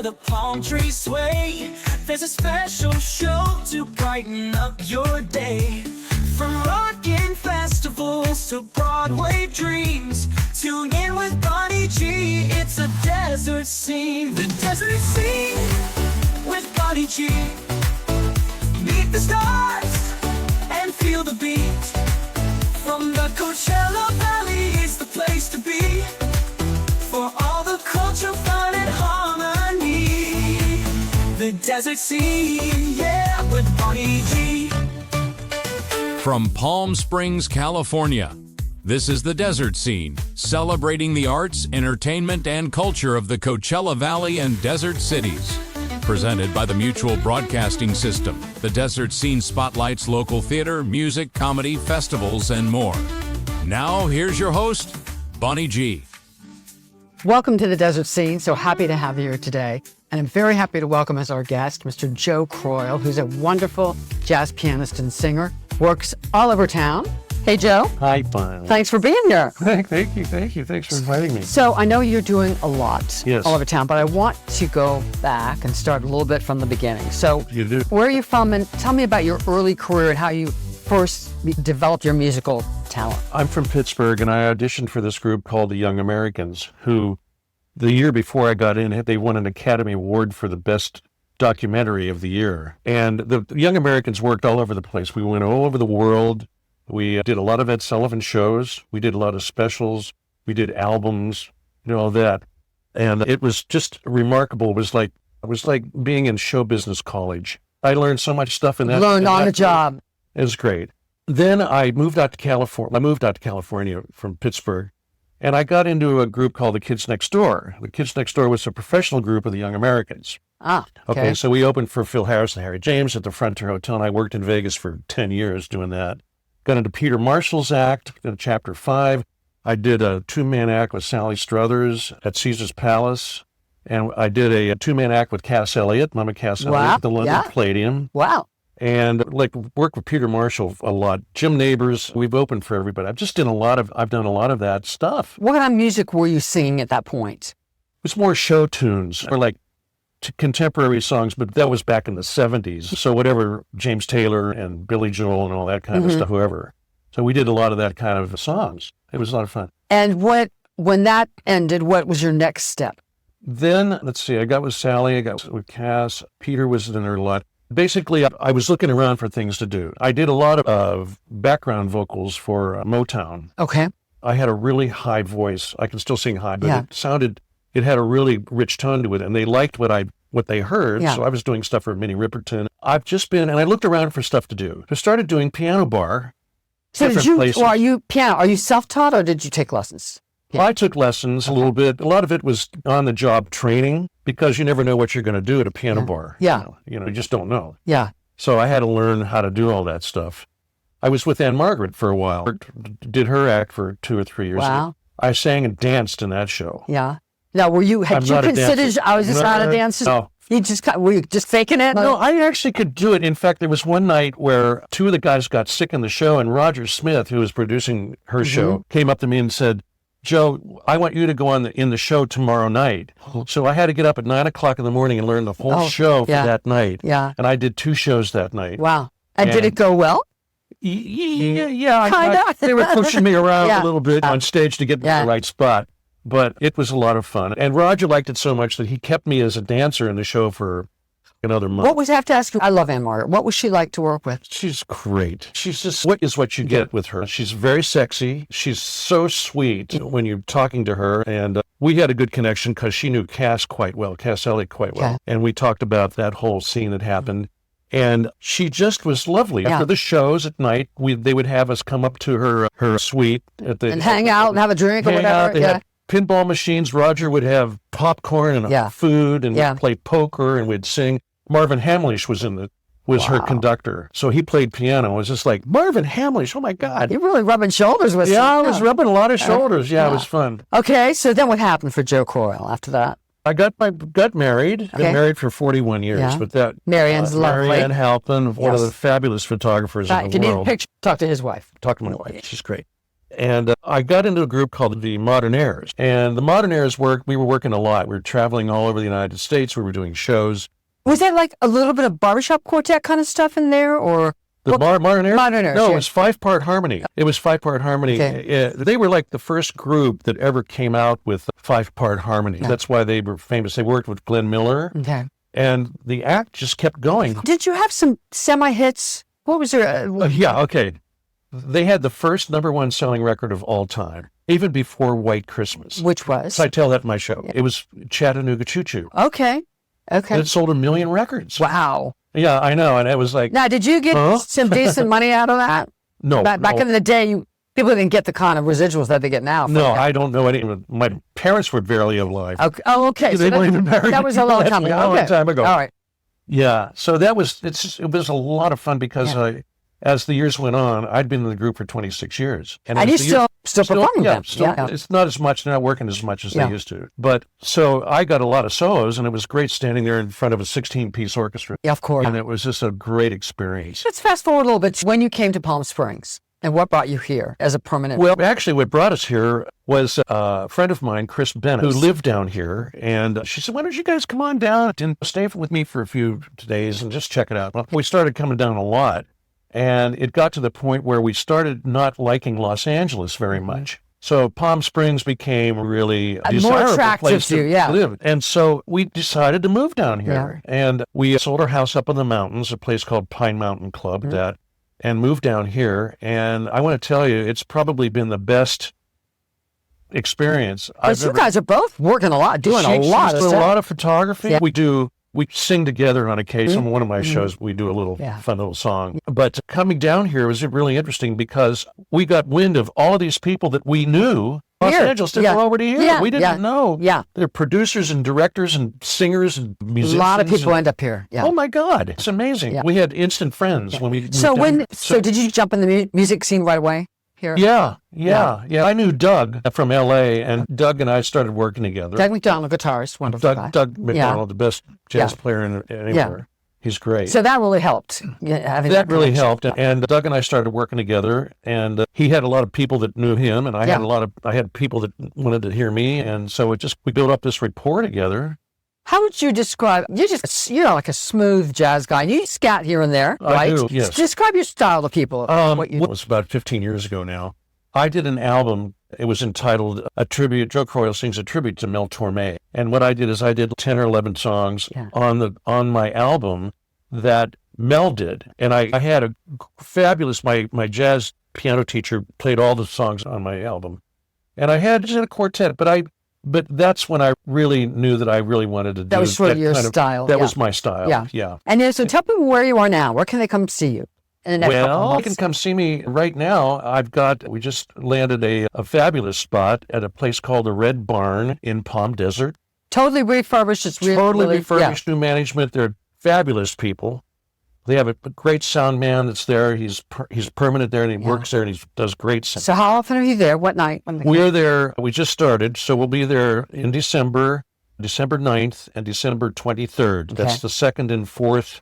the palm trees sway. There's a special show to brighten up your day. From rockin' festivals to Broadway dreams, tune in with Bonnie G. It's a desert scene. The desert scene with Bonnie G. Meet the stars and feel the beat. From the Coachella Valley, it's the place to be. For all the culture, fun, and harmony. The desert scene, yeah, with Bonnie G. From Palm Springs, California, this is the Desert Scene, celebrating the arts, entertainment, and culture of the Coachella Valley and desert cities. Presented by the Mutual Broadcasting System, the Desert Scene spotlights local theater, music, comedy, festivals, and more. Now, here's your host, Bonnie G. Welcome to the Desert Scene. So happy to have you here today. And I'm very happy to welcome as our guest, Mr. Joe Croyle, who's a wonderful jazz pianist and singer, works all over town. Hey, Joe. Hi, Bonnie. Thanks for being here. Thank you. Thanks for inviting me. So I know you're doing a lot Yes. all over town, but I want to go back and start a little bit from the beginning. So You do. where are you from? And tell me about your early career and how you first developed your musical talent. I'm from Pittsburgh, and I auditioned for this group called the Young Americans, who the year before I got in, they won an Academy Award for the best documentary of the year. And the Young Americans worked all over the place. We went all over the world. We did a lot of Ed Sullivan shows. We did a lot of specials. We did albums, all that. And it was just remarkable. It was like being in show business college. I learned so much stuff in that. Learned on the job. It was great. Then I moved out to California. I moved out to California from Pittsburgh, and I got into a group called the Kids Next Door. The Kids Next Door was a professional group of the Young Americans. Ah, Okay, so we opened for Phil Harris and Harry James at the Frontier Hotel, and I worked in Vegas for 10 years doing that. Got into Peter Marshall's act in Chapter 5. I did a two-man act with Sally Struthers at Caesar's Palace, and I did a two-man act with Cass Elliot, Mama Cass Elliot, at the London Palladium. Wow. And worked with Peter Marshall a lot. Jim Neighbors, we've opened for everybody. I've done a lot of that stuff. What kind of music were you singing at that point? It was more show tunes or contemporary songs, but that was back in the 70s. So whatever James Taylor and Billy Joel and all that kind of stuff, whoever. So we did a lot of that kind of songs. It was a lot of fun. And when that ended, what was your next step? Then, let's see, I got with Sally, I got with Cass. Peter was in there a lot. Basically, I was looking around for things to do. I did a lot of background vocals for Motown. Okay. I had a really high voice. I can still sing high, but it had a really rich tone to it, and they liked what they heard. Yeah. So I was doing stuff for Minnie Riperton. And I looked around for stuff to do. I started doing piano bar. So places. Are you self-taught or did you take lessons? Well, I took lessons a little bit. A lot of it was on-the-job training because you never know what you're going to do at a piano bar. Yeah. You just don't know. Yeah. So I had to learn how to do all that stuff. I was with Anne Margaret for a while. Did her act for 2 or 3 years. Wow. I sang and danced in that show. Yeah. Now, had you considered I was just not a dancer? No. Were you just faking it? No, I actually could do it. In fact, there was one night where 2 of the guys got sick in the show, and Roger Smith, who was producing her show, came up to me and said, Joe, I want you to go in the show tomorrow night. So I had to get up at 9 o'clock in the morning and learn the whole show for that night. Yeah. And I did 2 shows that night. Wow. And did it go well? Yeah. Kinda. They were pushing me around a little bit on stage to get me in the right spot. But it was a lot of fun. And Roger liked it so much that he kept me as a dancer in the show for another month. I have to ask you, I love Anne Margaret. What was she like to work with? She's great. She's just, what is what you get with her. She's very sexy. She's so sweet when you're talking to her. And we had a good connection because she knew Cass Elliot quite well. And we talked about that whole scene that happened. And she just was lovely. After the shows at night, they would have us come up to her suite and hang out and have a drink or whatever. They had pinball machines. Roger would have popcorn and food, and we'd play poker, and we'd sing. Marvin Hamlisch was her conductor. So he played piano. It was just like, Marvin Hamlisch, oh my God. You're really rubbing shoulders with him. I was rubbing a lot of shoulders. It was fun. Okay, so then what happened for Joe Croyle after that? I got married. Okay. Been married for 41 years. But that Marianne's lovely. Marianne Halpin, one of the fabulous photographers in the If you need a world. picture, talk to his wife. Talk to my wife. She's great. And I got into a group called the Modernaires. And the Modernaires we were working a lot. We were traveling all over the United States. We were doing shows. Was that like a little bit of barbershop quartet kind of stuff in there, or? The Modernaires? Modernaires, No, yeah. it was 5-part harmony. It was 5-part harmony. Okay. They were like the first group that ever came out with 5-part harmony. Yeah. That's why they were famous. They worked with Glenn Miller. Okay. And the act just kept going. Did you have some semi-hits? What was your... Yeah, okay. They had the first #1 selling record of all time, even before White Christmas. Which was? So I tell that in my show. It was Chattanooga Choo Choo. Okay. Okay. And it sold 1 million records. Wow. Yeah, I know. And it was like, Now, did you get some decent money out of that? no. Back in the day, people didn't get the kind of residuals that they get now. No, I don't know any. My parents were barely alive. Okay. Oh, okay. They weren't even married. That was a long time ago. A long Okay. time ago. All right. Yeah. So it was a lot of fun because as the years went on, I'd been in the group for 26 years. And as you the years- still performing yeah, them. still, Yeah. it's not as much, they're not working as much as Yeah. they used to. But so I got a lot of solos, and it was great standing there in front of a 16-piece orchestra. Yeah, of course. And it was just a great experience. Let's fast forward a little bit to when you came to Palm Springs and what brought you here as a permanent. Well, actually, what brought us here was a friend of mine, Chris Bennett, who lived down here. And she said, why don't you guys come on down and stay with me for a few days and just check it out? Well, we started coming down a lot. And it got to the point where we started not liking Los Angeles very much. So Palm Springs became really a more desirable attractive place to you, yeah. live. And so we decided to move down here. And we sold our house up in the mountains, a place called Pine Mountain Club, and moved down here. And I want to tell you, it's probably been the best experience But you guys are both working a lot, doing a lot of a stuff. lot of photography. Yeah. We sing together on occasion. One of my shows, we do a little fun little song. But coming down here was really interesting because we got wind of all of these people that we knew. Los Angeles, they were already here. Yeah. We didn't know. Yeah. They're producers and directors and singers and musicians. A lot of people end up here. Yeah. Oh my God, it's amazing. Yeah. We had instant friends when we moved So down here. so did you jump in the music scene right away here? Yeah. I knew Doug from L.A., and Doug and I started working together. Doug McDonald, guitarist, wonderful guy. Doug McDonald, the best jazz player anywhere. He's great. So that really helped. Having that really connection. helped, and Doug and I started working together. And he had a lot of people that knew him, and I had people that wanted to hear me, and so we built up this rapport together. How would you describe? You're like a smooth jazz guy. You scat here and there, right? I do, yes. Describe your style to people. It was about 15 years ago now. I did an album. It was entitled a tribute. Joe Croyle sings a tribute to Mel Torme. And what I did is I did 10 or 11 songs on my album that Mel did. And I had a fabulous, my jazz piano teacher played all the songs on my album. And I had just a quartet, but that's when I really knew that I really wanted to do that was sort of your kind style. That was my style. Yeah. And then, so tell people where you are now. Where can they come see you? In the next couple of Well, you months? can come see me right now. We just landed a fabulous spot at a place called the Red Barn in Palm Desert. Totally refurbished. It's really, Totally really, refurbished, new management. They're fabulous people. They have a great sound man that's there. He's permanent there, and he works there, and he does great sound. So how often are you there? What night? We're there. We just started, so we'll be there in December 9th and December 23rd. That's the 2nd and 4th.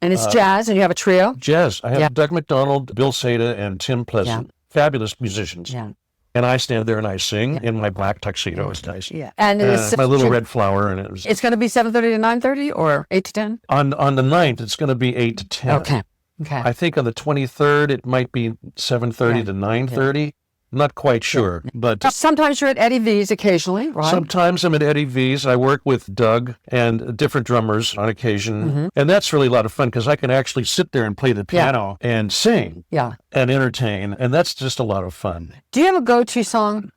And it's jazz, and you have a trio? Jazz. I have Doug McDonald, Bill Seda, and Tim Pleasant. Fabulous musicians. Yeah. And I stand there and I sing in my black tuxedo. It's nice. Yeah. And it's my little red flower. And it's going to be 7:30 to 9:30 or 8 to 10? On the 9th, it's going to be 8 to 10. Okay. I think on the 23rd, it might be 7:30 to 9:30. Not quite sure, but sometimes you're at Eddie V's occasionally, right? Sometimes I'm at Eddie V's. I work with Doug and different drummers on occasion, and that's really a lot of fun because I can actually sit there and play the piano and sing, and entertain, and that's just a lot of fun. Do you have a go-to song?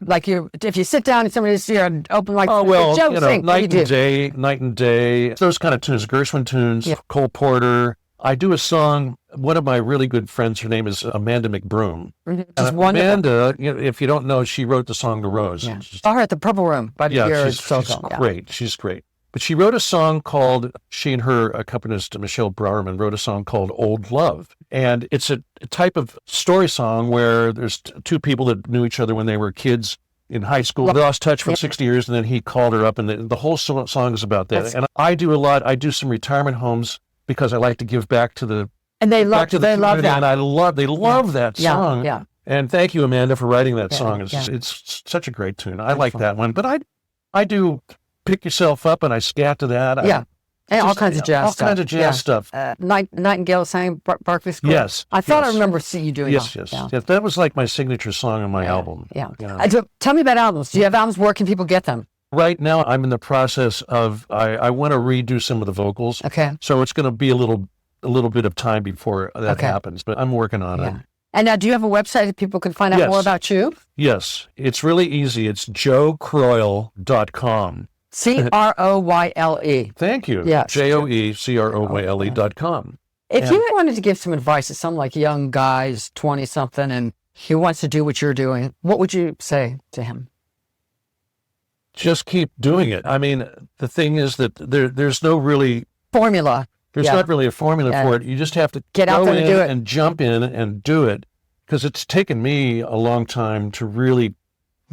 Like if you sit down and somebody's here and open like, oh well, Joe, sing. Night and Day, those kind of tunes, Gershwin tunes, Cole Porter. I do a song. One of my really good friends, her name is Amanda McBroom. Just wonderful. Amanda, if you don't know, she wrote the song "The Rose." Yeah. Saw her at the Purple Room. She's great. She's great. But she wrote a song called, she and her accompanist, Michelle Browerman, wrote a song called Old Love. And it's a type of story song where there's two people that knew each other when they were kids in high school. They lost touch for 60 years, and then he called her up, and the whole song is about that. And I do a lot. I do some retirement homes because I like to give back to the and they love that. And they love that song. And thank you, Amanda, for writing that Yeah, song. yeah. It's such a great tune. I like that one. But I do Pick Yourself Up, and I scat to that. Yeah. And all kinds of jazz all stuff. kinds of jazz stuff. Nightingale sang Berkeley School. Yes, I thought I yes. remember seeing you doing Yes, that. yes, yes. That was like my signature song on my album. Yeah. You know. So tell me about albums. Do you have albums? Where can people get them? Right now, I'm in the process of I want to redo some of the vocals. Okay. So it's going to be a little bit of time before that Okay. happens, but I'm working on it. Yeah. And now, do you have a website that people can find out Yes. more about you? Yes, it's really easy. It's joecroyle.com. CROYLE. Thank you. Yes. JOECROYLE.com. If you wanted to give some advice to some like young guys, 20-something, and he wants to do what you're doing, what would you say to him? Just keep doing it. I mean, the thing is that there's no really Formula. There's Yeah. not really a formula Yeah. for it. You just have to Get out go there and in do it. and jump in and do it, because it's taken me a long time to really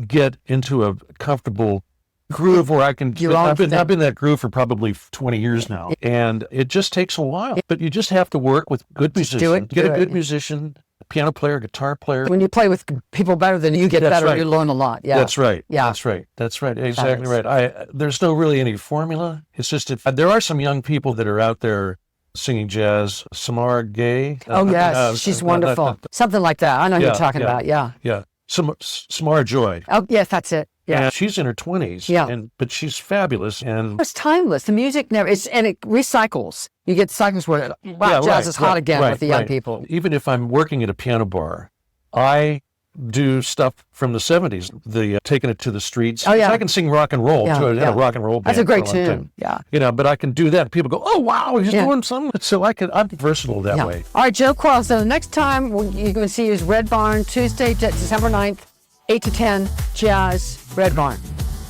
get into a comfortable groove where I can. Your own I've been thing. in that groove for probably 20 years now, and it just takes a while. But you just have to work with good Just musicians. do it, Get do a it. good musician, piano player, guitar player. When you play with people better than you, get That's better. right. You learn a lot. Yeah. That's right. Yeah. That's right. That's right. Exactly Fabulous. right. There's no really any formula. It's just there are some young people that are out there singing jazz. Samara Gay. Oh, yes. She's wonderful. Something like that. I know who you're talking about. Yeah. Yeah. Samara Joy. Oh, yes, that's it. Yeah. And she's in her 20s. Yeah. But she's fabulous. And It's timeless. The music never, and it recycles. You get cycles where, wow, Yeah, jazz right, is hot right, again right, with the young right. people. Even if I'm working at a piano bar, I do stuff from the 70s, taking it to the streets. Oh, yeah. I can sing rock and roll. Yeah, too. I had yeah. a rock and roll band That's a great for long tune. time. Yeah. You know, but I can do that. People go, oh, wow, he's Yeah. doing something. So I'm versatile that Yeah. way. All right, Joe Croyle. So the next time you're going to see is Red Barn, Tuesday, December 9th, 8 to 10, jazz, Red Barn.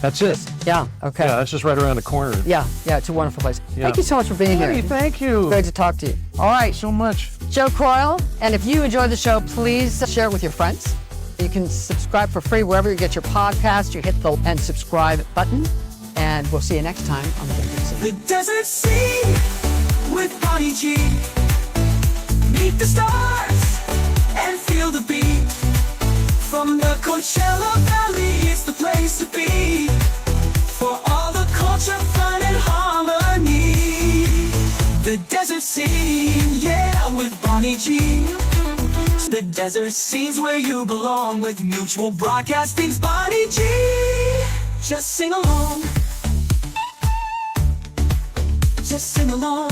That's it. Yeah, okay. Yeah, that's just right around the corner. Yeah, it's a wonderful place. Yeah. Thank you so much for being Hey, here. thank you. Great to talk to you. All right, So much. Joe Croyle. And if you enjoyed the show, please share it with your friends. You can subscribe for free wherever you get your podcast. You hit the and subscribe button. And we'll see you next time on the Desert Scene. The desert scene with Bonnie G. Meet the stars and feel the beat. From the Coachella Valley, it's the place to be. For all the culture, fun, and harmony. The desert scene, yeah, with Bonnie G. The desert scene's where you belong with Mutual Broadcasting's Bonnie G. Just sing along. Just sing along.